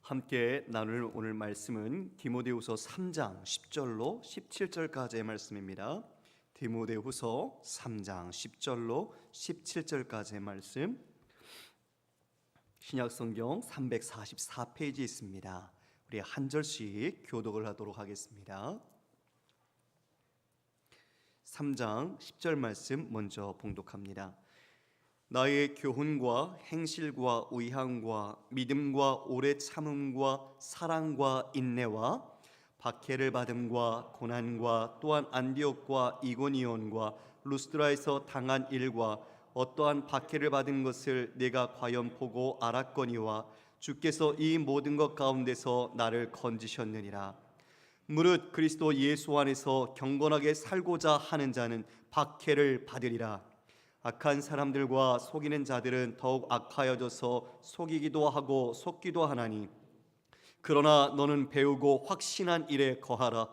함께 나눌 오늘 말씀은 디모데후서 3장 10절로 17절까지의 말씀입니다. 디모데후서 3장 10절로 17절까지의 말씀, 신약성경 344페이지에 있습니다. 우리 한 절씩 교독을 하도록 하겠습니다. 3장 10절 말씀 먼저 봉독합니다. 나의 교훈과 행실과 의향과 믿음과 오래 참음과 사랑과 인내와 박해를 받음과 고난과 또한 안디옥과 이고니온과 루스드라에서 당한 일과 어떠한 박해를 받은 것을 내가 과연 보고 알았거니와 주께서 이 모든 것 가운데서 나를 건지셨느니라. 무릇 그리스도 예수 안에서 경건하게 살고자 하는 자는 박해를 받으리라. 악한 사람들과 속이는 자들은 더욱 악하여져서 속이기도 하고 속기도 하나니, 그러나 너는 배우고 확신한 일에 거하라.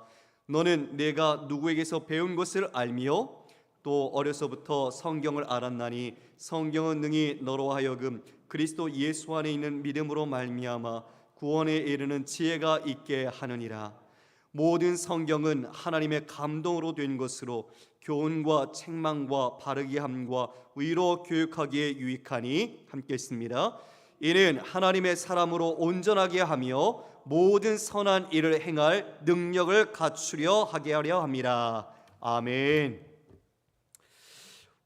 너는 내가 누구에게서 배운 것을 알미요 또 어려서부터 성경을 알았나니 성경은 능히 너로 하여금 그리스도 예수 안에 있는 믿음으로 말미암아 구원에 이르는 지혜가 있게 하느니라. 모든 성경은 하나님의 감동으로 된 것으로 교훈과 책망과 바르게 함과 의로 교육하기에 유익하니, 함께 있습니다. 이는 하나님의 사람으로 온전하게 하며 모든 선한 일을 행할 능력을 갖추려 하게 하려 함이라. 아멘.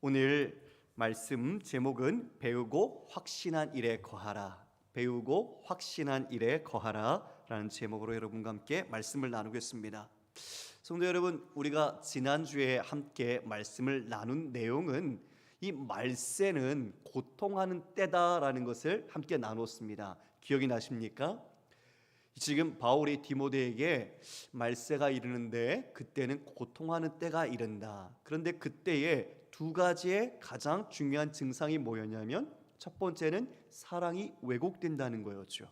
오늘 말씀 제목은 배우고 확신한 일에 거하라. 배우고 확신한 일에 거하라 라는 제목으로 여러분과 함께 말씀을 나누겠습니다. 성도 여러분, 우리가 지난주에 함께 말씀을 나눈 내용은 이 말세는 고통하는 때다라는 것을 함께 나눴습니다. 기억이 나십니까? 지금 바울이 디모데에게 말세가 이르는데 그때는 고통하는 때가 이른다. 그런데 그때에 두 가지의 가장 중요한 증상이 뭐였냐면, 첫 번째는 사랑이 왜곡된다는 거였죠.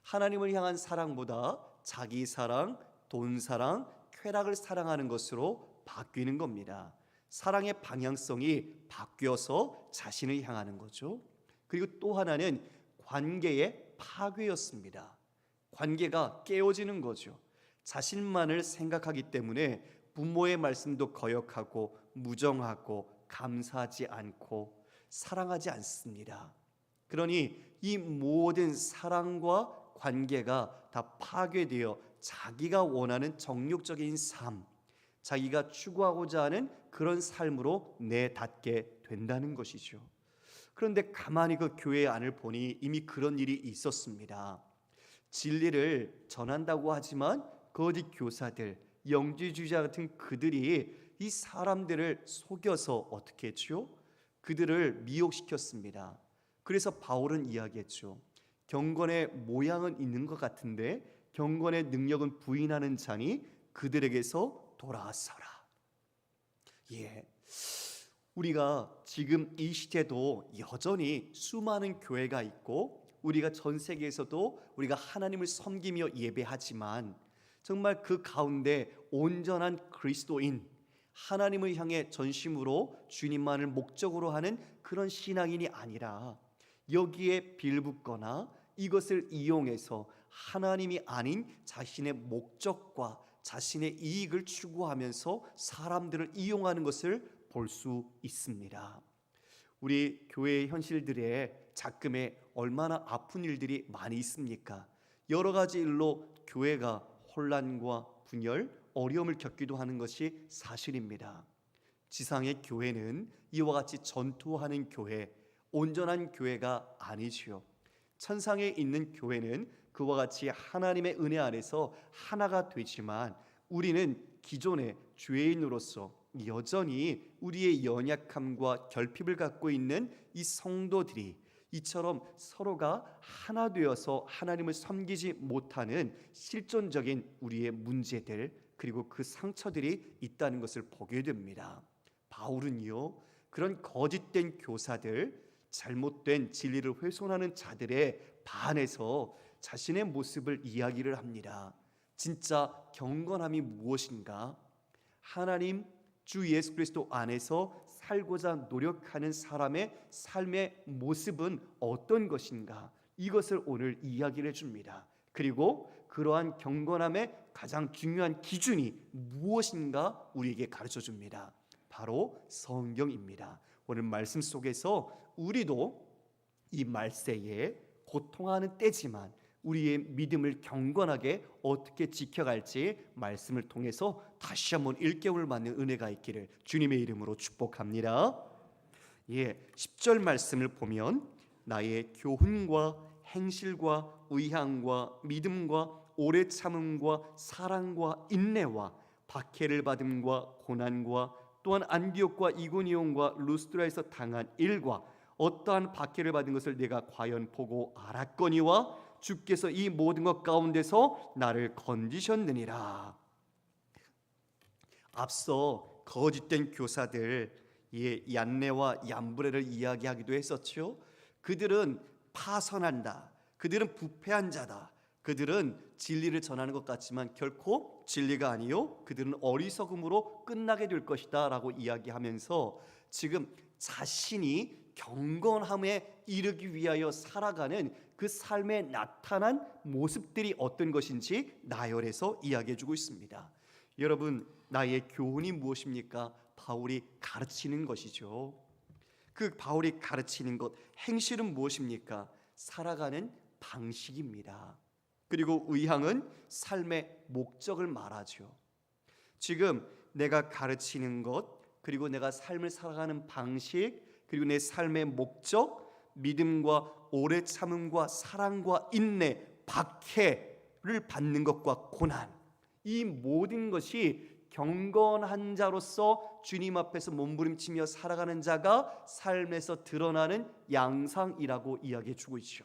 하나님을 향한 사랑보다 자기 사랑, 돈 사랑, 쾌락을 사랑하는 것으로 바뀌는 겁니다. 사랑의 방향성이 바뀌어서 자신을 향하는 거죠. 그리고 또 하나는 관계의 파괴였습니다. 관계가 깨어지는 거죠. 자신만을 생각하기 때문에 부모의 말씀도 거역하고 무정하고 감사하지 않고 사랑하지 않습니다. 그러니 이 모든 사랑과 관계가 다 파괴되어 자기가 원하는 정욕적인 삶, 자기가 추구하고자 하는 그런 삶으로 내닫게 된다는 것이죠. 그런데 가만히 그 교회 안을 보니 이미 그런 일이 있었습니다. 진리를 전한다고 하지만 거짓 교사들, 영지주의자 같은 그들이 이 사람들을 속여서 어떻게 했죠? 그들을 미혹시켰습니다. 그래서 바울은 이야기했죠. 경건의 모양은 있는 것 같은데 경건의 능력은 부인하는 자니 그들에게서 돌아서라. 우리가 지금 이 시대도 여전히 수많은 교회가 있고 우리가 전 세계에서도 우리가 하나님을 섬기며 예배하지만 정말 그 가운데 온전한 그리스도인, 하나님을 향해 전심으로 주님만을 목적으로 하는 그런 신앙인이 아니라 여기에 빌붙거나 이것을 이용해서 하나님이 아닌 자신의 목적과 자신의 이익을 추구하면서 사람들을 이용하는 것을 볼 수 있습니다. 우리 교회의 현실들에 작금에 얼마나 아픈 일들이 많이 있습니까? 여러 가지 일로 교회가 혼란과 분열, 어려움을 겪기도 하는 것이 사실입니다. 지상의 교회는 이와 같이 전투하는 교회, 온전한 교회가 아니지요. 천상에 있는 교회는 그와 같이 하나님의 은혜 안에서 하나가 되지만 우리는 기존의 죄인으로서 여전히 우리의 연약함과 결핍을 갖고 있는 이 성도들이 이처럼 서로가 하나 되어서 하나님을 섬기지 못하는 실존적인 우리의 문제들, 그리고 그 상처들이 있다는 것을 보게 됩니다. 바울은요, 그런 거짓된 교사들, 잘못된 진리를 훼손하는 자들에 반해서 자신의 모습을 이야기를 합니다. 진짜 경건함이 무엇인가? 하나님 주 예수 그리스도 안에서 살고자 노력하는 사람의 삶의 모습은 어떤 것인가? 이것을 오늘 이야기를 해줍니다. 그리고 그러한 경건함의 가장 중요한 기준이 무엇인가 우리에게 가르쳐 줍니다. 바로 성경입니다. 오늘 말씀 속에서 우리도 이 말세에 고통하는 때지만 우리의 믿음을 경건하게 어떻게 지켜갈지 말씀을 통해서 다시 한번 일깨움을 받는 은혜가 있기를 주님의 이름으로 축복합니다. 10절 말씀을 보면 나의 교훈과 행실과 의향과 믿음과 오래 참음과 사랑과 인내와 박해를 받음과 고난과 또한 안디옥과 이고니온과 루스드라에서 당한 일과 어떠한 박해를 받은 것을 내가 과연 보고 알았거니와 주께서 이 모든 것 가운데서 나를 건지셨느니라. 앞서 거짓된 교사들 얀네와 얀브레를 이야기하기도 했었죠. 그들은 파선한다. 그들은 부패한 자다. 그들은 진리를 전하는 것 같지만 결코 진리가 아니요 그들은 어리석음으로 끝나게 될 것이다 라고 이야기하면서 지금 자신이 경건함에 이르기 위하여 살아가는 그 삶에 나타난 모습들이 어떤 것인지 나열해서 이야기해주고 있습니다. 여러분, 나의 교훈이 무엇입니까? 바울이 가르치는 것이죠. 그 바울이 가르치는 것, 행실은 무엇입니까? 살아가는 방식입니다. 그리고 의향은 삶의 목적을 말하죠. 지금 내가 가르치는 것, 그리고 내가 삶을 살아가는 방식, 그리고 내 삶의 목적, 믿음과 오래 참음과 사랑과 인내, 박해를 받는 것과 고난, 이 모든 것이 경건한 자로서 주님 앞에서 몸부림치며 살아가는 자가 삶에서 드러나는 양상이라고 이야기해 주고 있죠.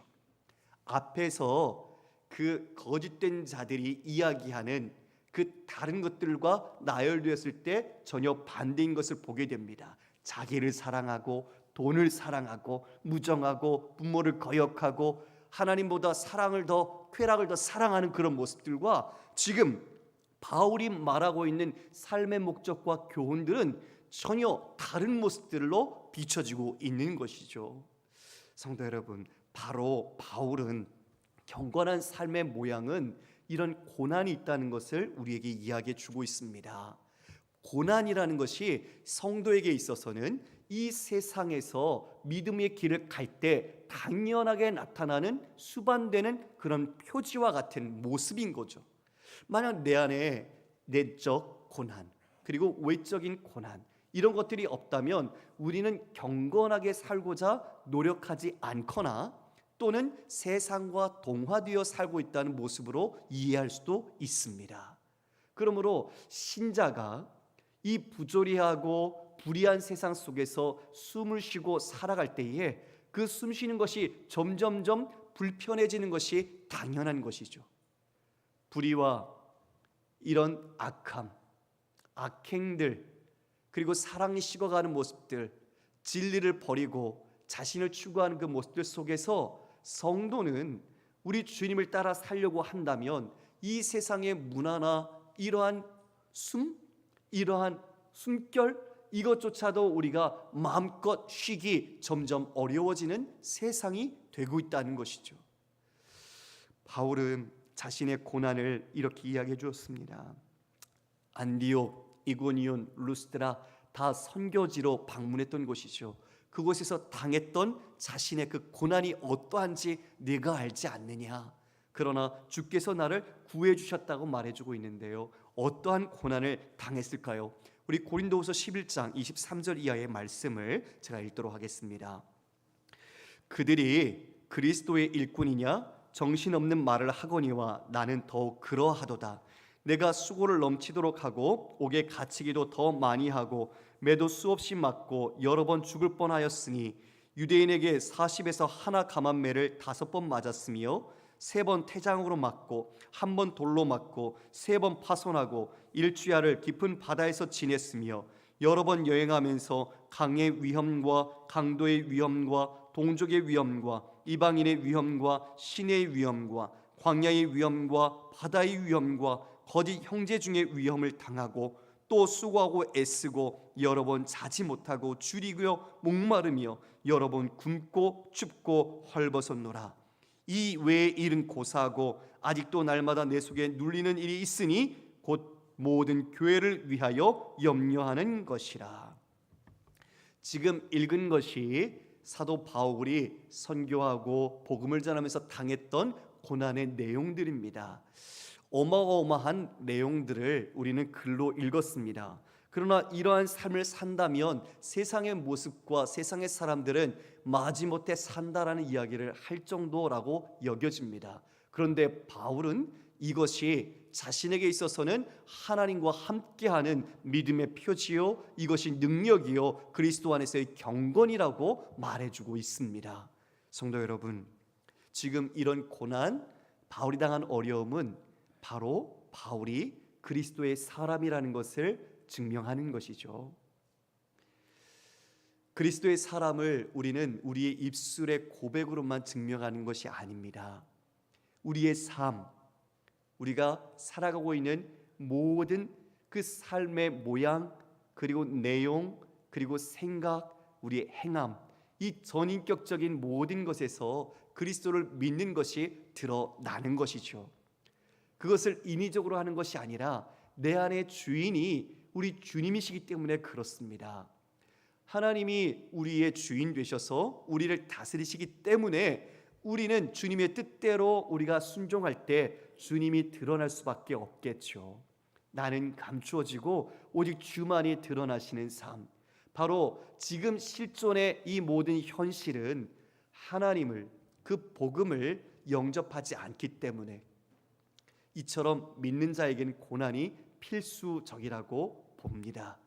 앞에서 그 거짓된 자들이 이야기하는 그 다른 것들과 나열되었을 때 전혀 반대인 것을 보게 됩니다. 자기를 사랑하고 돈을 사랑하고 무정하고 부모를 거역하고 하나님보다 사랑을 더 쾌락을 더 사랑하는 그런 모습들과 지금 바울이 말하고 있는 삶의 목적과 교훈들은 전혀 다른 모습들로 비춰지고 있는 것이죠. 성도 여러분, 바로 바울은 경건한 삶의 모양은 이런 고난이 있다는 것을 우리에게 이야기해 주고 있습니다. 고난이라는 것이 성도에게 있어서는 이 세상에서 믿음의 길을 갈 때 당연하게 나타나는 수반되는 그런 표지와 같은 모습인 거죠. 만약 내 안에 내적 고난 그리고 외적인 고난 이런 것들이 없다면 우리는 경건하게 살고자 노력하지 않거나 또는 세상과 동화되어 살고 있다는 모습으로 이해할 수도 있습니다. 그러므로 신자가 이 부조리하고 불의한 세상 속에서 숨을 쉬고 살아갈 때에 그 숨 쉬는 것이 점점점 불편해지는 것이 당연한 것이죠. 불의와 이런 악함, 악행들, 그리고 사랑이 식어가는 모습들, 진리를 버리고 자신을 추구하는 그 모습들 속에서 성도는 우리 주님을 따라 살려고 한다면 이 세상의 문화나 이러한 이러한 숨결 이것조차도 우리가 마음껏 쉬기 점점 어려워지는 세상이 되고 있다는 것이죠. 바울은 자신의 고난을 이렇게 이야기해 주었습니다. 안디옥, 이고니온, 루스드라 다 선교지로 방문했던 곳이죠. 그곳에서 당했던 자신의 그 고난이 어떠한지 네가 알지 않느냐. 그러나 주께서 나를 구해 주셨다고 말해주고 있는데요. 어떠한 고난을 당했을까요? 우리 고린도후서 11장 23절 이하의 말씀을 제가 읽도록 하겠습니다. 그들이 그리스도의 일꾼이냐 정신없는 말을 하거니와 나는 더욱 그러하도다. 내가 수고를 넘치도록 하고 옥에 갇히기도 더 많이 하고 매도 수없이 맞고 여러 번 죽을 뻔하였으니 유대인에게 40에서 하나 감한매를 5번 맞았으며 3번 태장으로 맞고 1번 돌로 맞고 3번 파손하고 일주야를 깊은 바다에서 지냈으며 여러 번 여행하면서 강의 위험과 강도의 위험과 동족의 위험과 이방인의 위험과 신의 위험과 광야의 위험과 바다의 위험과 거짓 형제 중의 위험을 당하고 또 수고하고 애쓰고 여러 번 자지 못하고 줄이고 목마르며 여러 번 굶고 춥고 헐벗었노라. 이 외의 일은 고사하고 아직도 날마다 내 속에 눌리는 일이 있으니 곧 모든 교회를 위하여 염려하는 것이라. 지금 읽은 것이 사도 바울이 선교하고 복음을 전하면서 당했던 고난의 내용들입니다. 어마어마한 내용들을 우리는 글로 읽었습니다. 그러나 이러한 삶을 산다면 세상의 모습과 세상의 사람들은 마지못해 산다라는 이야기를 할 정도라고 여겨집니다. 그런데 바울은 이것이 자신에게 있어서는 하나님과 함께하는 믿음의 표지요, 이것이 능력이요, 그리스도 안에서의 경건이라고 말해주고 있습니다. 성도 여러분, 지금 이런 고난, 바울이 당한 어려움은 바로 바울이 그리스도의 사람이라는 것을 증명하는 것이죠. 그리스도의 사람을 우리는 우리의 입술의 고백으로만 증명하는 것이 아닙니다. 우리의 삶, 우리가 살아가고 있는 모든 그 삶의 모양, 그리고 내용, 그리고 생각, 우리의 행함, 이 전인격적인 모든 것에서 그리스도를 믿는 것이 드러나는 것이죠. 그것을 인위적으로 하는 것이 아니라 내 안의 주인이 우리 주님이시기 때문에 그렇습니다. 하나님이 우리의 주인 되셔서 우리를 다스리시기 때문에 우리는 주님의 뜻대로 우리가 순종할 때 주님이 드러날 수밖에 없겠죠. 나는 감추어지고 오직 주만이 드러나시는 삶, 바로 지금 실존의 이 모든 현실은 하나님을, 그 복음을 영접하지 않기 때문에 이처럼 믿는 자에게는 고난이 필수적이라고 봅니다.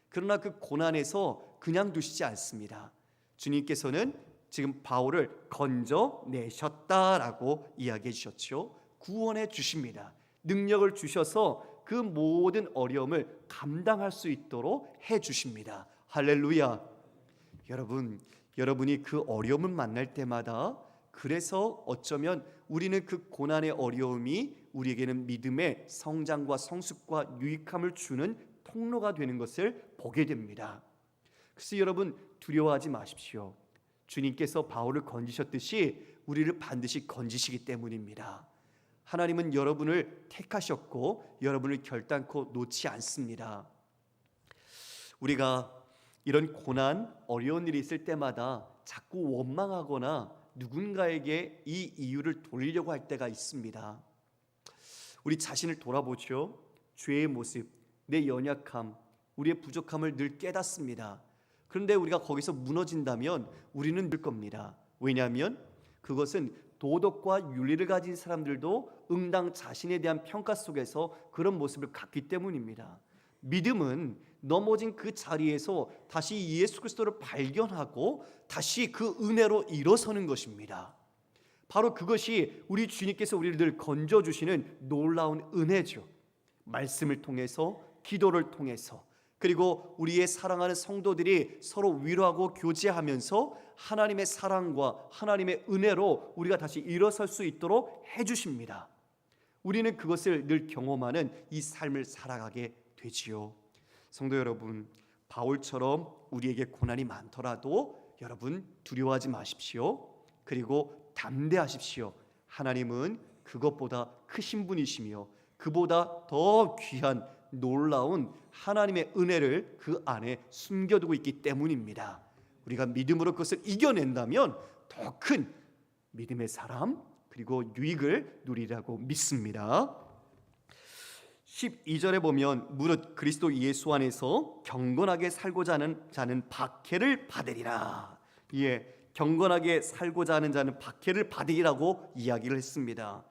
그러나 그 고난에서 그냥 두시지 않습니다. 주님께서는 지금 바울을 건져내셨다라고 이야기해 주셨죠. 구원해 주십니다. 능력을 주셔서 그 모든 어려움을 감당할 수 있도록 해 주십니다. 할렐루야. 여러분이 그 어려움을 만날 때마다, 그래서 어쩌면 우리는 그 고난의 어려움이 우리에게는 믿음의 성장과 성숙과 유익함을 주는 통로가 되는 것을 보게 됩니다. 그래서 여러분, 두려워하지 마십시오. 주님께서 바울을 건지셨듯이 우리를 반드시 건지시기 때문입니다. 하나님은 여러분을 택하셨고 여러분을 결단코 놓지 않습니다. 우리가 이런 고난, 어려운 일이 있을 때마다 자꾸 원망하거나 누군가에게 이 이유를 돌리려고 할 때가 있습니다. 우리 자신을 돌아보죠. 죄의 모습, 내 연약함, 우리의 부족함을 늘 깨닫습니다. 그런데 우리가 거기서 무너진다면 우리는 늘 겁니다. 왜냐하면 그것은 도덕과 윤리를 가진 사람들도 응당 자신에 대한 평가 속에서 그런 모습을 갖기 때문입니다. 믿음은 넘어진 그 자리에서 다시 예수 그리스도를 발견하고 다시 그 은혜로 일어서는 것입니다. 바로 그것이 우리 주님께서 우리를 늘 건져주시는 놀라운 은혜죠. 말씀을 통해서, 기도를 통해서, 그리고 우리의 사랑하는 성도들이 서로 위로하고 교제하면서 하나님의 사랑과 하나님의 은혜로 우리가 다시 일어설 수 있도록 해주십니다. 우리는 그것을 늘 경험하는 이 삶을 살아가게 되지요. 성도 여러분, 바울처럼 우리에게 고난이 많더라도 여러분 두려워하지 마십시오. 그리고 담대하십시오. 하나님은 그것보다 크신 분이시며 그보다 더 귀한 놀라운 하나님의 은혜를 그 안에 숨겨두고 있기 때문입니다. 우리가 믿음으로 그것을 이겨낸다면 더 큰 믿음의 사람, 그리고 유익을 누리라고 믿습니다. 12절에 보면 무릇 그리스도 예수 안에서 경건하게 살고자 하는 자는 박해를 받으리라. 경건하게 살고자 하는 자는 박해를 받으리라고 이야기를 했습니다.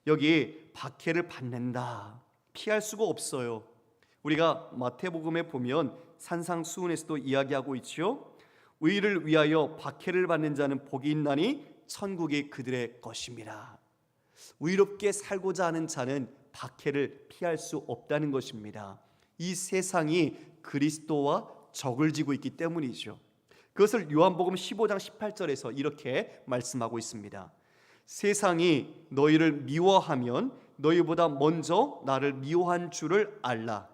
여기 박해를 받는다, 피할 수가 없어요. 우리가 마태복음에 보면 산상수훈에서도 이야기하고 있죠. 의를 위하여 박해를 받는 자는 복이 있나니 천국이 그들의 것입니다. 의롭게 살고자 하는 자는 박해를 피할 수 없다는 것입니다. 이 세상이 그리스도와 적을 지고 있기 때문이죠. 그것을 요한복음 15장 18절에서 이렇게 말씀하고 있습니다. 세상이 너희를 미워하면 너희보다 먼저 나를 미워한 줄을 알라.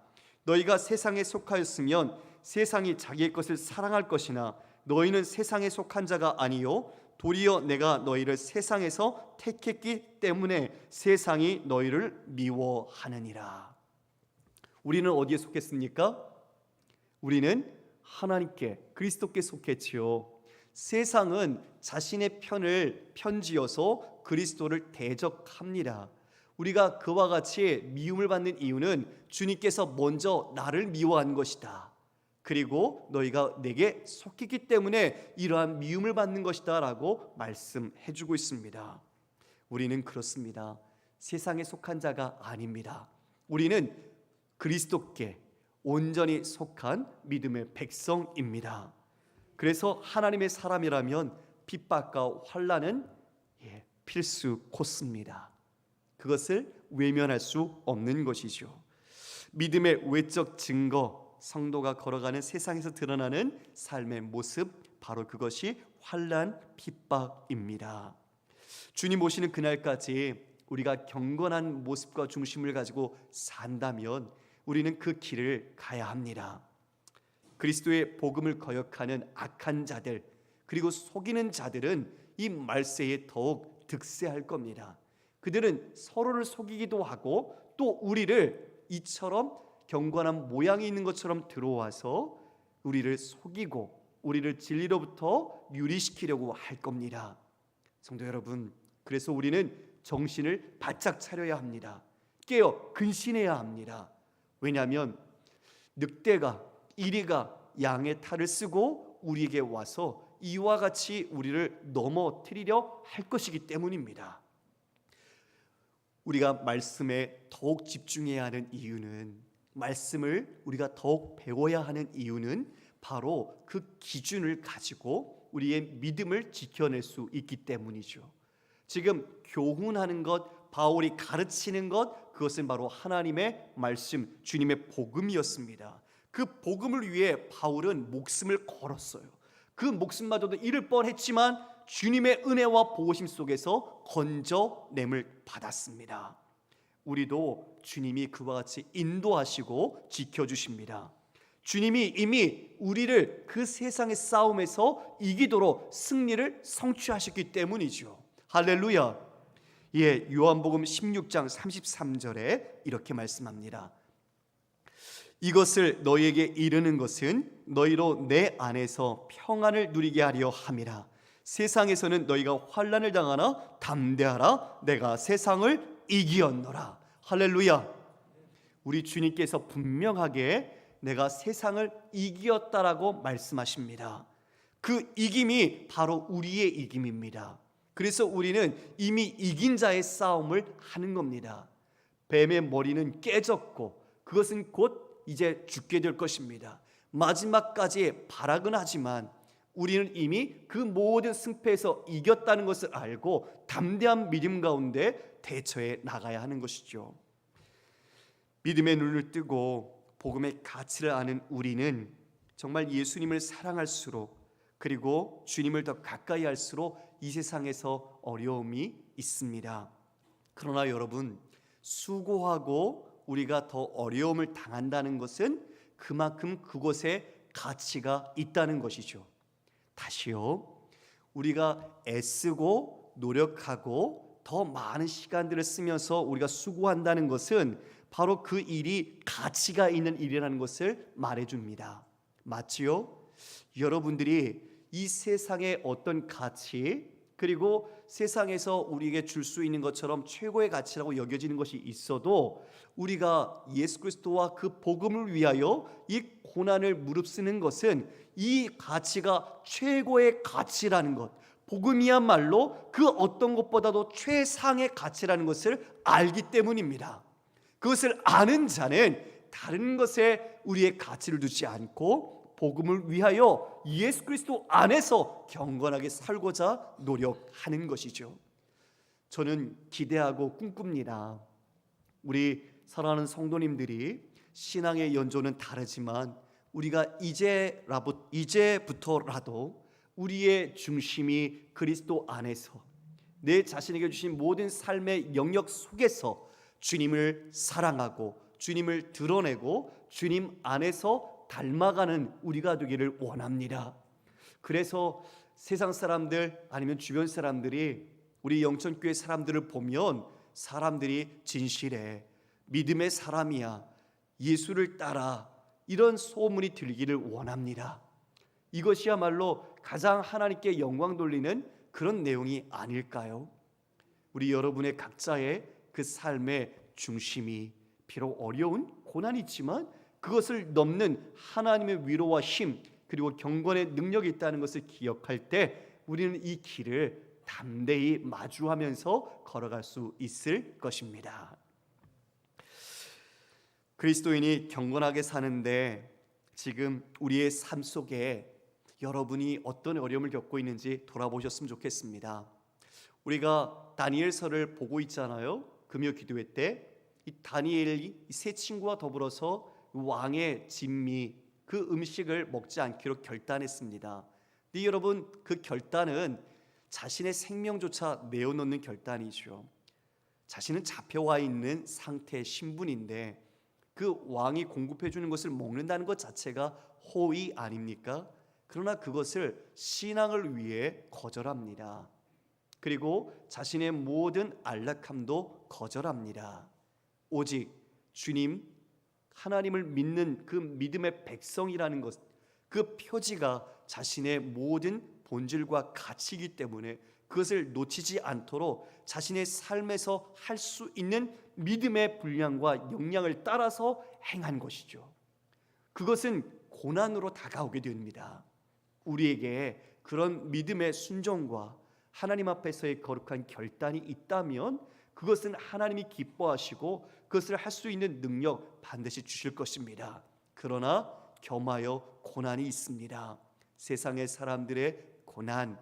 너희가 세상에 속하였으면 세상이 자기의 것을 사랑할 것이나 너희는 세상에 속한 자가 아니요 도리어 내가 너희를 세상에서 택했기 때문에 세상이 너희를 미워하느니라. 우리는 어디에 속했습니까? 우리는 하나님께, 그리스도께 속했지요. 세상은 자신의 편을 편지어서 그리스도를 대적합니다. 우리가 그와 같이 미움을 받는 이유는 주님께서 먼저 나를 미워한 것이다, 그리고 너희가 내게 속했기 때문에 이러한 미움을 받는 것이다 라고 말씀해 주고 있습니다. 우리는 그렇습니다. 세상에 속한 자가 아닙니다. 우리는 그리스도께 온전히 속한 믿음의 백성입니다. 그래서 하나님의 사람이라면 핍박과 환난은 필수 코스입니다. 그것을 외면할 수 없는 것이죠. 믿음의 외적 증거, 성도가 걸어가는 세상에서 드러나는 삶의 모습, 바로 그것이 환난, 핍박입니다. 주님 오시는 그날까지 우리가 경건한 모습과 중심을 가지고 산다면 우리는 그 길을 가야 합니다. 그리스도의 복음을 거역하는 악한 자들, 그리고 속이는 자들은 이 말세에 더욱 득세할 겁니다. 그들은 서로를 속이기도 하고 또 우리를 이처럼 경건한 모양이 있는 것처럼 들어와서 우리를 속이고 우리를 진리로부터 유리시키려고 할 겁니다. 성도 여러분, 그래서 우리는 정신을 바짝 차려야 합니다. 깨어 근신해야 합니다. 왜냐하면 늑대가, 이리가 양의 탈을 쓰고 우리에게 와서 이와 같이 우리를 넘어뜨리려 할 것이기 때문입니다. 우리가 말씀에 더욱 집중해야 하는 이유는, 말씀을 우리가 더욱 배워야 하는 이유는 바로 그 기준을 가지고 우리의 믿음을 지켜낼 수 있기 때문이죠. 지금 교훈하는 것, 바울이 가르치는 것, 그것은 바로 하나님의 말씀, 주님의 복음이었습니다. 그 복음을 위해 바울은 목숨을 걸었어요. 그 목숨마저도 잃을 뻔했지만 주님의 은혜와 보호심 속에서 건져냄을 받았습니다. 우리도 주님이 그와 같이 인도하시고 지켜주십니다. 주님이 이미 우리를 그 세상의 싸움에서 이기도록 승리를 성취하셨기 때문이죠. 할렐루야. 요한복음 16장 33절에 이렇게 말씀합니다. 이것을 너희에게 이르는 것은 너희로 내 안에서 평안을 누리게 하려 함이라. 세상에서는 너희가 환난을 당하나 담대하라. 내가 세상을 이기었노라. 할렐루야. 우리 주님께서 분명하게 내가 세상을 이기었다라고 말씀하십니다. 그 이김이 바로 우리의 이김입니다. 그래서 우리는 이미 이긴 자의 싸움을 하는 겁니다. 뱀의 머리는 깨졌고 그것은 곧 이제 죽게 될 것입니다. 마지막까지 발악은 하지만 우리는 이미 그 모든 승패에서 이겼다는 것을 알고 담대한 믿음 가운데 대처해 나가야 하는 것이죠. 믿음의 눈을 뜨고 복음의 가치를 아는 우리는 정말 예수님을 사랑할수록, 그리고 주님을 더 가까이 할수록 이 세상에서 어려움이 있습니다. 그러나 여러분, 수고하고 우리가 더 어려움을 당한다는 것은 그만큼 그곳에 가치가 있다는 것이죠. 다시요, 우리가 애쓰고 노력하고 더 많은 시간들을 쓰면서 우리가 수고한다는 것은 바로 그 일이 가치가 있는 일이라는 것을 말해줍니다. 맞지요? 여러분들이 이 세상의 어떤 가치, 그리고 세상에서 우리에게 줄 수 있는 것처럼 최고의 가치라고 여겨지는 것이 있어도 우리가 예수 그리스도와 그 복음을 위하여 이 고난을 무릅쓰는 것은 이 가치가 최고의 가치라는 것, 복음이야말로 그 어떤 것보다도 최상의 가치라는 것을 알기 때문입니다. 그것을 아는 자는 다른 것에 우리의 가치를 두지 않고 복음을 위하여 예수 그리스도 안에서 경건하게 살고자 노력하는 것이죠. 저는 기대하고 꿈꿉니다. 우리 사랑하는 성도님들이 신앙의 연조는 다르지만 우리가 이제부터라도 우리의 중심이 그리스도 안에서 내 자신에게 주신 모든 삶의 영역 속에서 주님을 사랑하고 주님을 드러내고 주님 안에서 닮아가는 우리가 되기를 원합니다. 그래서 세상 사람들 아니면 주변 사람들이 우리 영천교회 사람들을 보면 사람들이 진실해, 믿음의 사람이야, 예수를 따라, 이런 소문이 들기를 원합니다. 이것이야말로 가장 하나님께 영광 돌리는 그런 내용이 아닐까요? 우리 여러분의 각자의 그 삶의 중심이 비록 어려운 고난이 있지만 그것을 넘는 하나님의 위로와 힘 그리고 경건의 능력이 있다는 것을 기억할 때 우리는 이 길을 담대히 마주하면서 걸어갈 수 있을 것입니다. 그리스도인이 경건하게 사는데 지금 우리의 삶 속에 여러분이 어떤 어려움을 겪고 있는지 돌아보셨으면 좋겠습니다. 우리가 다니엘서를 보고 있잖아요. 금요 기도회 때 이 다니엘이 세 친구와 더불어서 왕의 진미 그 음식을 먹지 않기로 결단했습니다. 근데 여러분, 그 결단은 자신의 생명조차 내어놓는 결단이죠. 자신은 잡혀와 있는 상태의 신분인데 그 왕이 공급해 주는 것을 먹는다는 것 자체가 호의 아닙니까? 그러나 그것을 신앙을 위해 거절합니다. 그리고 자신의 모든 안락함도 거절합니다. 오직 주님, 하나님을 믿는 그 믿음의 백성이라는 것, 그 표지가 자신의 모든 본질과 가치이기 때문에 그것을 놓치지 않도록 자신의 삶에서 할 수 있는 믿음의 분량과 역량을 따라서 행한 것이죠. 그것은 고난으로 다가오게 됩니다. 우리에게 그런 믿음의 순종과 하나님 앞에서의 거룩한 결단이 있다면 그것은 하나님이 기뻐하시고 그것을 할 수 있는 능력 반드시 주실 것입니다. 그러나 겸하여 고난이 있습니다. 세상의 사람들의 고난,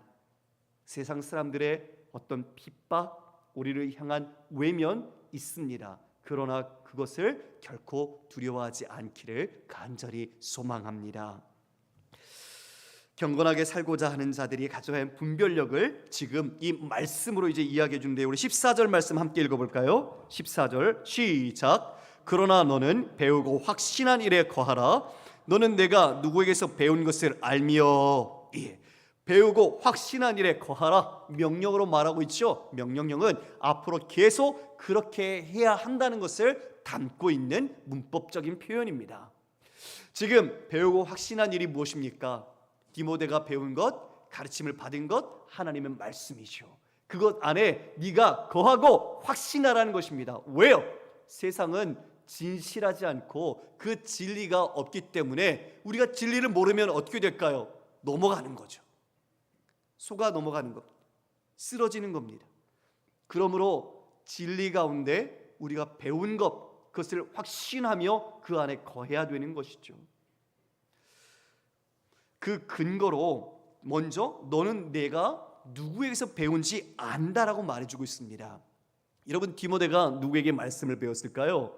세상 사람들의 어떤 핍박, 우리를 향한 외면 있습니다. 그러나 그것을 결코 두려워하지 않기를 간절히 소망합니다. 경건하게 살고자 하는 자들이 가져야 하는 분별력을 지금 이 말씀으로 이제 이야기해 주는데, 우리 14절 말씀 함께 읽어볼까요? 14절 시작. 그러나 너는 배우고 확신한 일에 거하라. 너는 내가 누구에게서 배운 것을 알미어. 배우고 확신한 일에 거하라, 명령으로 말하고 있죠. 명령형은 앞으로 계속 그렇게 해야 한다는 것을 담고 있는 문법적인 표현입니다. 지금 배우고 확신한 일이 무엇입니까? 디모데가 배운 것, 가르침을 받은 것, 하나님의 말씀이죠. 그것 안에 네가 거하고 확신하라는 것입니다. 왜요? 세상은 진실하지 않고 그 진리가 없기 때문에 우리가 진리를 모르면 어떻게 될까요? 넘어가는 거죠. 속아 넘어가는 것, 쓰러지는 겁니다. 그러므로 진리 가운데 우리가 배운 것, 그것을 확신하며 그 안에 거해야 되는 것이죠. 그 근거로 먼저 너는 내가 누구에게서 배운지 안다라고 말해주고 있습니다. 여러분, 디모데가 누구에게 말씀을 배웠을까요?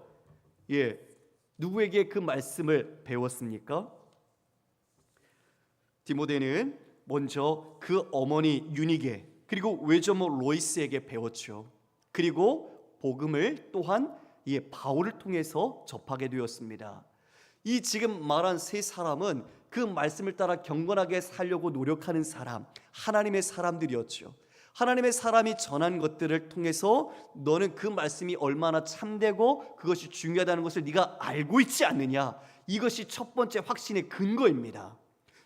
누구에게 그 말씀을 배웠습니까? 디모데는 먼저 그 어머니 유니게 그리고 외조모 로이스에게 배웠죠. 그리고 복음을 또한 바울을 통해서 접하게 되었습니다. 이 지금 말한 세 사람은 그 말씀을 따라 경건하게 살려고 노력하는 사람, 하나님의 사람들이었죠. 하나님의 사람이 전한 것들을 통해서 너는 그 말씀이 얼마나 참되고 그것이 중요하다는 것을 네가 알고 있지 않느냐, 이것이 첫 번째 확신의 근거입니다.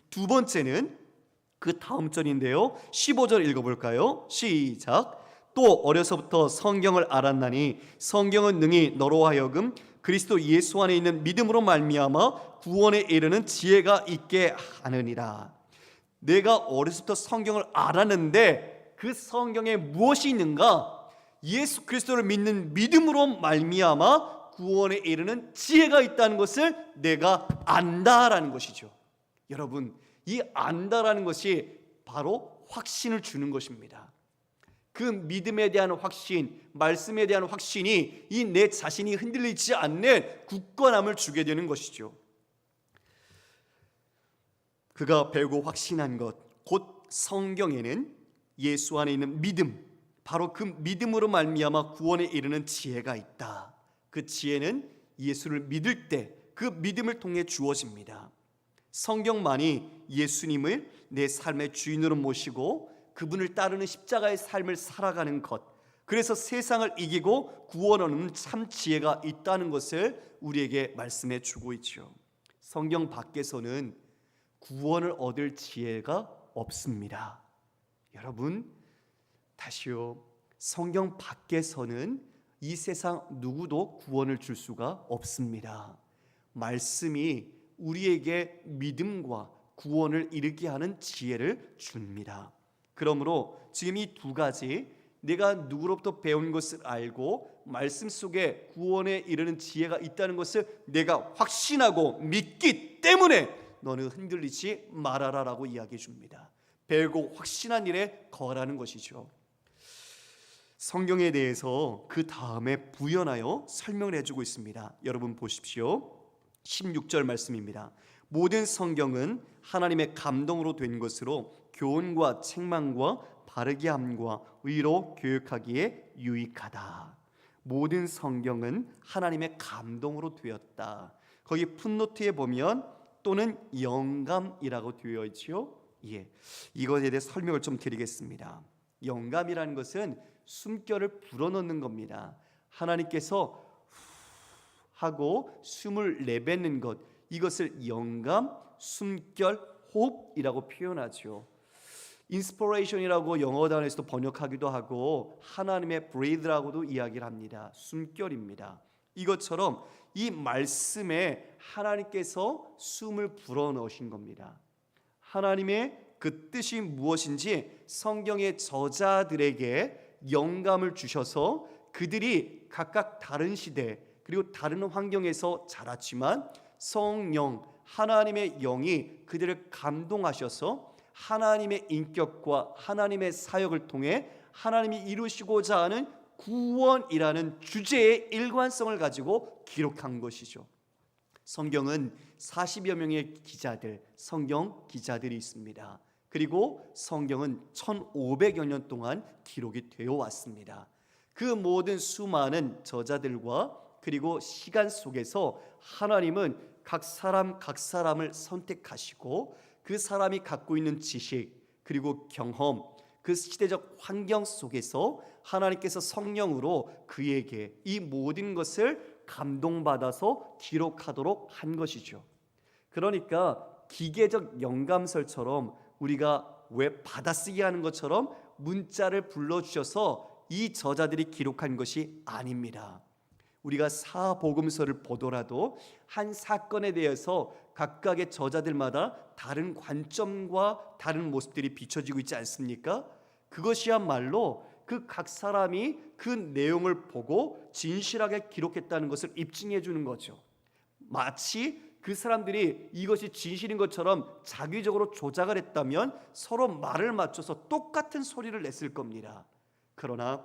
두 번째는 그 다음 절인데요, 15절 읽어볼까요? 시작. 또 어려서부터 성경을 알았나니 성경은 능히 너로 하여금 그리스도 예수 안에 있는 믿음으로 말미암아 구원에 이르는 지혜가 있게 하느니라. 내가 어려서부터 성경을 알았는데 그 성경에 무엇이 있는가? 예수 그리스도를 믿는 믿음으로 말미암아 구원에 이르는 지혜가 있다는 것을 내가 안다라는 것이죠. 여러분, 이 안다라는 것이 바로 확신을 주는 것입니다. 그 믿음에 대한 확신, 말씀에 대한 확신이 이 내 자신이 흔들리지 않는 굳건함을 주게 되는 것이죠. 그가 배우고 확신한 것, 곧 성경에는 예수 안에 있는 믿음, 바로 그 믿음으로 말미암아 구원에 이르는 지혜가 있다. 그 지혜는 예수를 믿을 때 그 믿음을 통해 주어집니다. 성경만이 예수님을 내 삶의 주인으로 모시고 그분을 따르는 십자가의 삶을 살아가는 것, 그래서 세상을 이기고 구원 얻는 참 지혜가 있다는 것을 우리에게 말씀해 주고 있죠. 성경 밖에서는 구원을 얻을 지혜가 없습니다. 여러분, 다시요, 성경 밖에서는 이 세상 누구도 구원을 줄 수가 없습니다. 말씀이 우리에게 믿음과 구원을 이루게 하는 지혜를 줍니다. 그러므로 지금 이 두 가지, 내가 누구로부터 배운 것을 알고 말씀 속에 구원에 이르는 지혜가 있다는 것을 내가 확신하고 믿기 때문에 너는 흔들리지 말아라라고 이야기해 줍니다. 배우고 확신한 일에 거하라는 것이죠. 성경에 대해서 그 다음에 부연하여 설명을 해주고 있습니다. 여러분 보십시오. 16절 말씀입니다. 모든 성경은 하나님의 감동으로 된 것으로 교훈과 책망과 바르게 함과 의로 교육하기에 유익하다. 모든 성경은 하나님의 감동으로 되었다. 거기 풋노트에 보면 또는 영감이라고 되어 있죠. 이것에 대해 설명을 좀 드리겠습니다. 영감이라는 것은 숨결을 불어넣는 겁니다. 하나님께서 하고 숨을 내뱉는 것, 이것을 영감, 숨결, 호흡이라고 표현하죠. 인스피레이션이라고 영어 단어에서도 번역하기도 하고 하나님의 breathe라고도 이야기를 합니다. 숨결입니다. 이것처럼 이 말씀에 하나님께서 숨을 불어넣으신 겁니다. 하나님의 그 뜻이 무엇인지 성경의 저자들에게 영감을 주셔서 그들이 각각 다른 시대 그리고 다른 환경에서 자랐지만 성령, 하나님의 영이 그들을 감동하셔서 하나님의 인격과 하나님의 사역을 통해 하나님이 이루시고자 하는 구원이라는 주제의 일관성을 가지고 기록한 것이죠. 성경은 40여 명의 기자들, 성경 기자들이 있습니다. 그리고 성경은 1500여 년 동안 기록이 되어 왔습니다. 그 모든 수많은 저자들과 그리고 시간 속에서 하나님은 각 사람을 선택하시고 그 사람이 갖고 있는 지식 그리고 경험, 그 시대적 환경 속에서 하나님께서 성령으로 그에게 이 모든 것을 감동받아서 기록하도록 한 것이죠. 그러니까 기계적 영감설처럼 우리가 왜 받아쓰기 하는 것처럼 문자를 불러주셔서 이 저자들이 기록한 것이 아닙니다. 우리가 사복음서를 보더라도 한 사건에 대해서 각각의 저자들마다 다른 관점과 다른 모습들이 비춰지고 있지 않습니까? 그것이야말로 그 각 사람이 그 내용을 보고 진실하게 기록했다는 것을 입증해 주는 거죠. 마치 그 사람들이 이것이 진실인 것처럼 자기적으로 조작을 했다면 서로 말을 맞춰서 똑같은 소리를 냈을 겁니다. 그러나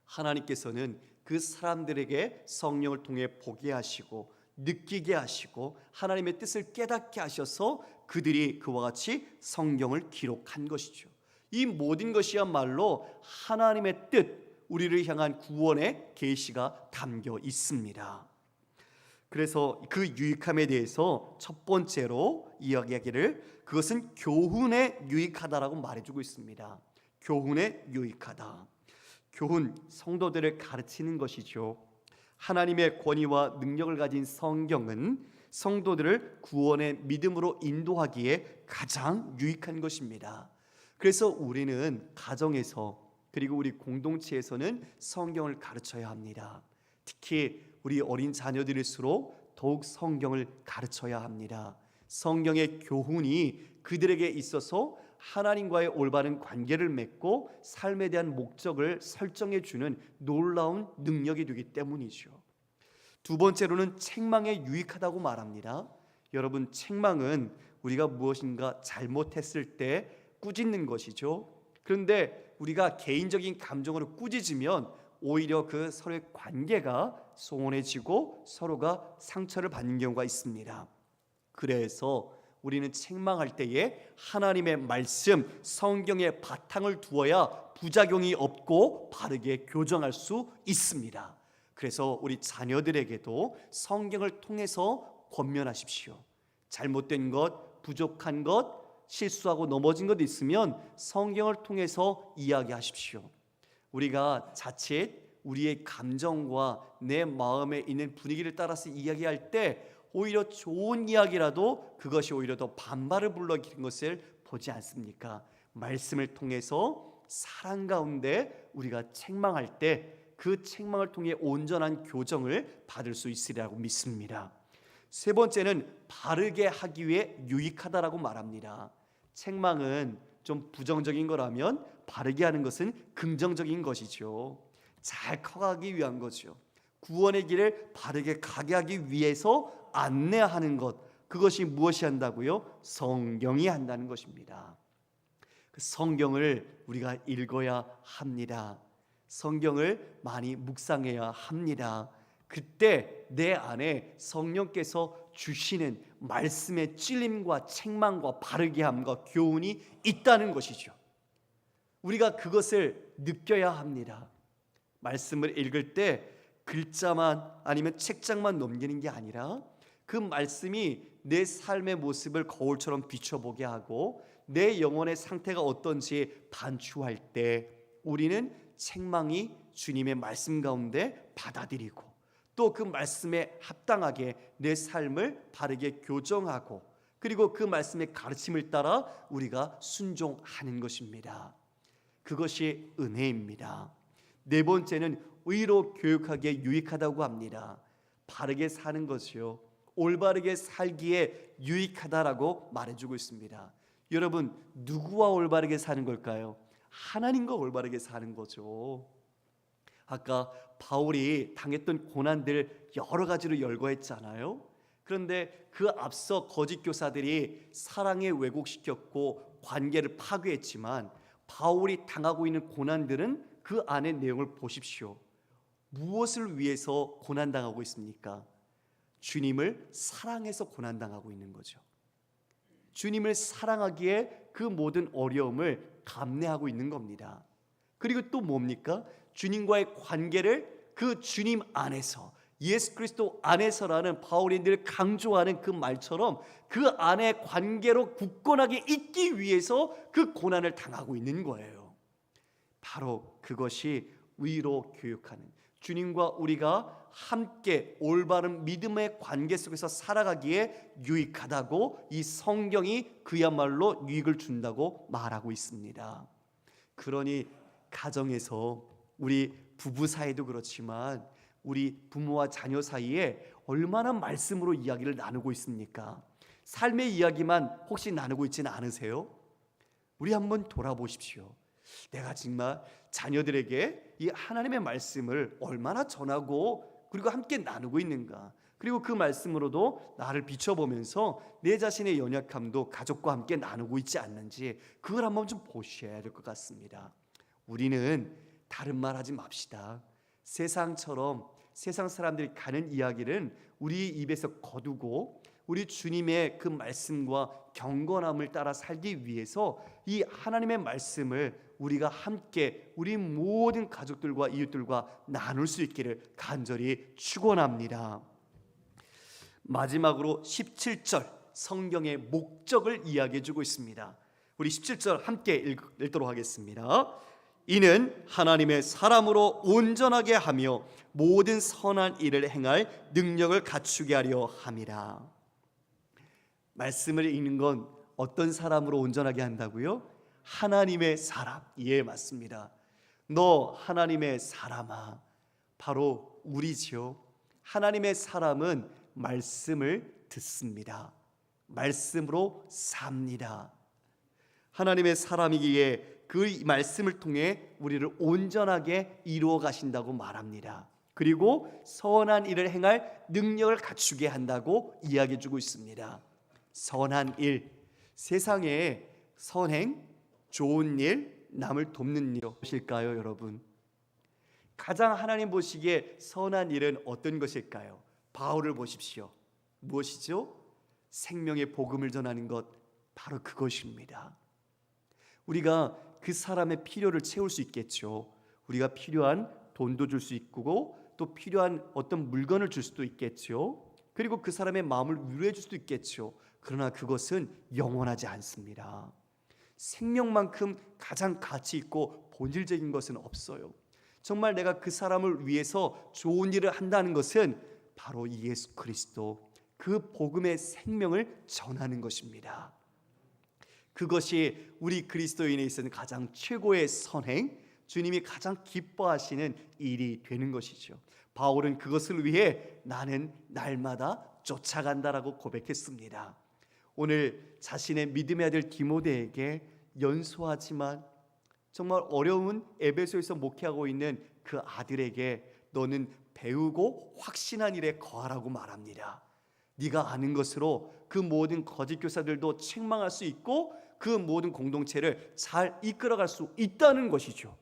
하나님께서는 그 사람들에게 성령을 통해 보게 하시고 느끼게 하시고 하나님의 뜻을 깨닫게 하셔서 그들이 그와 같이 성경을 기록한 것이죠. 이 모든 것이야말로 하나님의 뜻, 우리를 향한 구원의 계시가 담겨 있습니다. 그래서 그 유익함에 대해서 첫 번째로 이야기하기를 그것은 교훈에 유익하다라고 말해주고 있습니다. 교훈에 유익하다. 교훈, 성도들을 가르치는 것이죠. 하나님의 권위와 능력을 가진 성경은 성도들을 구원의 믿음으로 인도하기에 가장 유익한 것입니다. 그래서 우리는 가정에서 그리고 우리 공동체에서는 성경을 가르쳐야 합니다. 특히 우리 어린 자녀들일수록 더욱 성경을 가르쳐야 합니다. 성경의 교훈이 그들에게 있어서 하나님과의 올바른 관계를 맺고 삶에 대한 목적을 설정해 주는 놀라운 능력이 되기 때문이죠. 두 번째로는 책망에 유익하다고 말합니다. 여러분, 책망은 우리가 무엇인가 잘못했을 때 꾸짖는 것이죠. 그런데 우리가 개인적인 감정으로 꾸짖으면 오히려 그 서로의 관계가 소원해지고 서로가 상처를 받는 경우가 있습니다. 그래서 우리는 책망할 때에 하나님의 말씀, 성경의 바탕을 두어야 부작용이 없고 바르게 교정할 수 있습니다. 그래서 우리 자녀들에게도 성경을 통해서 권면하십시오. 잘못된 것, 부족한 것, 실수하고 넘어진 것도 있으면 성경을 통해서 이야기하십시오. 우리가 자칫 우리의 감정과 내 마음에 있는 분위기를 따라서 이야기할 때 오히려 좋은 이야기라도 그것이 오히려 더 반발을 불러일으키는 것을 보지 않습니까? 말씀을 통해서 사랑 가운데 우리가 책망할 때 그 책망을 통해 온전한 교정을 받을 수 있으리라고 믿습니다. 세 번째는 바르게 하기 위해 유익하다라고 말합니다. 책망은 좀 부정적인 거라면 바르게 하는 것은 긍정적인 것이죠. 잘 커가기 위한 거죠. 구원의 길을 바르게 가게 하기 위해서 안내하는 것, 그것이 무엇이 한다고요? 성경이 한다는 것입니다. 그 성경을 우리가 읽어야 합니다. 성경을 많이 묵상해야 합니다. 그때 내 안에 성령께서 주시는 말씀의 찔림과 책망과 바르게 함과 교훈이 있다는 것이죠. 우리가 그것을 느껴야 합니다. 말씀을 읽을 때 글자만 아니면 책장만 넘기는 게 아니라 그 말씀이 내 삶의 모습을 거울처럼 비춰보게 하고 내 영혼의 상태가 어떤지 반추할 때 우리는 책망이 주님의 말씀 가운데 받아들이고 또 그 말씀에 합당하게 내 삶을 바르게 교정하고 그리고 그 말씀의 가르침을 따라 우리가 순종하는 것입니다. 그것이 은혜입니다. 네 번째는 의로 교육하기에 유익하다고 합니다. 바르게 사는 것이요, 올바르게 살기에 유익하다라고 말해주고 있습니다. 여러분, 누구와 올바르게 사는 걸까요? 하나님과 올바르게 사는 거죠. 아까 바울이 당했던 고난들 여러 가지로 열거했잖아요. 그런데 그 앞서 거짓 교사들이 사랑에 왜곡시켰고 관계를 파괴했지만 바울이 당하고 있는 고난들은 그 안의 내용을 보십시오. 무엇을 위해서 고난당하고 있습니까? 주님을 사랑해서 고난당하고 있는 거죠. 주님을 사랑하기에 그 모든 어려움을 감내하고 있는 겁니다. 그리고 또 뭡니까? 주님과의 관계를 그 주님 안에서, 예수 그리스도 안에서라는 바울이 늘 강조하는 그 말처럼 그 안에 관계로 굳건하게 있기 위해서 그 고난을 당하고 있는 거예요. 바로 그것이 의로 교육하는, 주님과 우리가 함께 올바른 믿음의 관계 속에서 살아가기에 유익하다고 이 성경이 그야말로 유익을 준다고 말하고 있습니다. 그러니 가정에서 우리 부부 사이도 그렇지만 우리 부모와 자녀 사이에 얼마나 말씀으로 이야기를 나누고 있습니까? 삶의 이야기만 혹시 나누고 있지는 않으세요? 우리 한번 돌아보십시오. 내가 정말 자녀들에게 이 하나님의 말씀을 얼마나 전하고 그리고 함께 나누고 있는가? 그리고 그 말씀으로도 나를 비춰보면서 내 자신의 연약함도 가족과 함께 나누고 있지 않는지 그걸 한번 좀 보셔야 될 것 같습니다. 우리는 다른 말 하지 맙시다. 세상처럼 세상 사람들이 가는 이야기는 우리 입에서 거두고 우리 주님의 그 말씀과 경건함을 따라 살기 위해서 이 하나님의 말씀을 우리가 함께 우리 모든 가족들과 이웃들과 나눌 수 있기를 간절히 축원합니다. 마지막으로 17절 성경의 목적을 이야기해 주고 있습니다. 우리 17절 함께 읽도록 하겠습니다. 이는 하나님의 사람으로 온전하게 하며 모든 선한 일을 행할 능력을 갖추게 하려 함이라. 말씀을 읽는 건 어떤 사람으로 온전하게 한다고요? 하나님의 사람. 예, 맞습니다. 너 하나님의 사람아, 바로 우리지요. 하나님의 사람은 말씀을 듣습니다. 말씀으로 삽니다. 하나님의 사람이기에 그 말씀을 통해 우리를 온전하게 이루어 가신다고 말합니다. 그리고 선한 일을 행할 능력을 갖추게 한다고 이야기해 주고 있습니다. 선한 일, 세상에 선행, 좋은 일, 남을 돕는 일 무엇일까요, 여러분? 가장 하나님 보시기에 선한 일은 어떤 것일까요? 바울을 보십시오. 무엇이죠? 생명의 복음을 전하는 것, 바로 그것입니다. 우리가 그 사람의 필요를 채울 수 있겠죠. 우리가 필요한 돈도 줄 수 있고 또 필요한 어떤 물건을 줄 수도 있겠죠. 그리고 그 사람의 마음을 위로해 줄 수도 있겠죠. 그러나 그것은 영원하지 않습니다. 생명만큼 가장 가치 있고 본질적인 것은 없어요. 정말 내가 그 사람을 위해서 좋은 일을 한다는 것은 바로 예수 그리스도, 그 복음의 생명을 전하는 것입니다. 그것이 우리 그리스도인에 있어서는 가장 최고의 선행, 주님이 가장 기뻐하시는 일이 되는 것이죠. 바울은 그것을 위해 나는 날마다 쫓아간다라고 고백했습니다. 오늘 자신의 믿음의 아들 디모데에게 연소하지만 정말 어려운 에베소에서 목회하고 있는 그 아들에게 너는 배우고 확신한 일에 거하라고 말합니다. 네가 아는 것으로 그 모든 거짓 교사들도 책망할 수 있고 그 모든 공동체를 잘 이끌어갈 수 있다는 것이죠.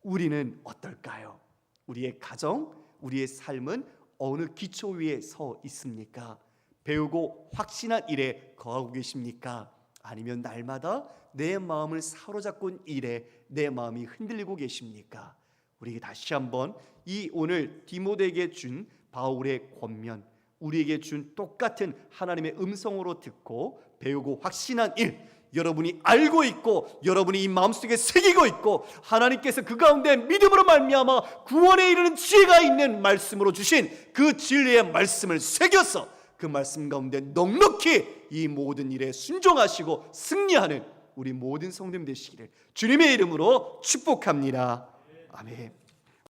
우리는 어떨까요? 우리의 가정, 우리의 삶은 어느 기초 위에 서 있습니까? 배우고 확신한 일에 거하고 계십니까? 아니면 날마다 내 마음을 사로잡고 있는 일에 내 마음이 흔들리고 계십니까? 우리 다시 한번 이 오늘 디모데에게 준 바울의 권면, 우리에게 준 똑같은 하나님의 음성으로 듣고 배우고 확신한 일, 여러분이 알고 있고 여러분이 이 마음속에 새기고 있고 하나님께서 그 가운데 믿음으로 말미암아 구원에 이르는 지혜가 있는 말씀으로 주신 그 진리의 말씀을 새겨서 그 말씀 가운데 넉넉히 이 모든 일에 순종하시고 승리하는 우리 모든 성도님 되시기를 주님의 이름으로 축복합니다. 아멘.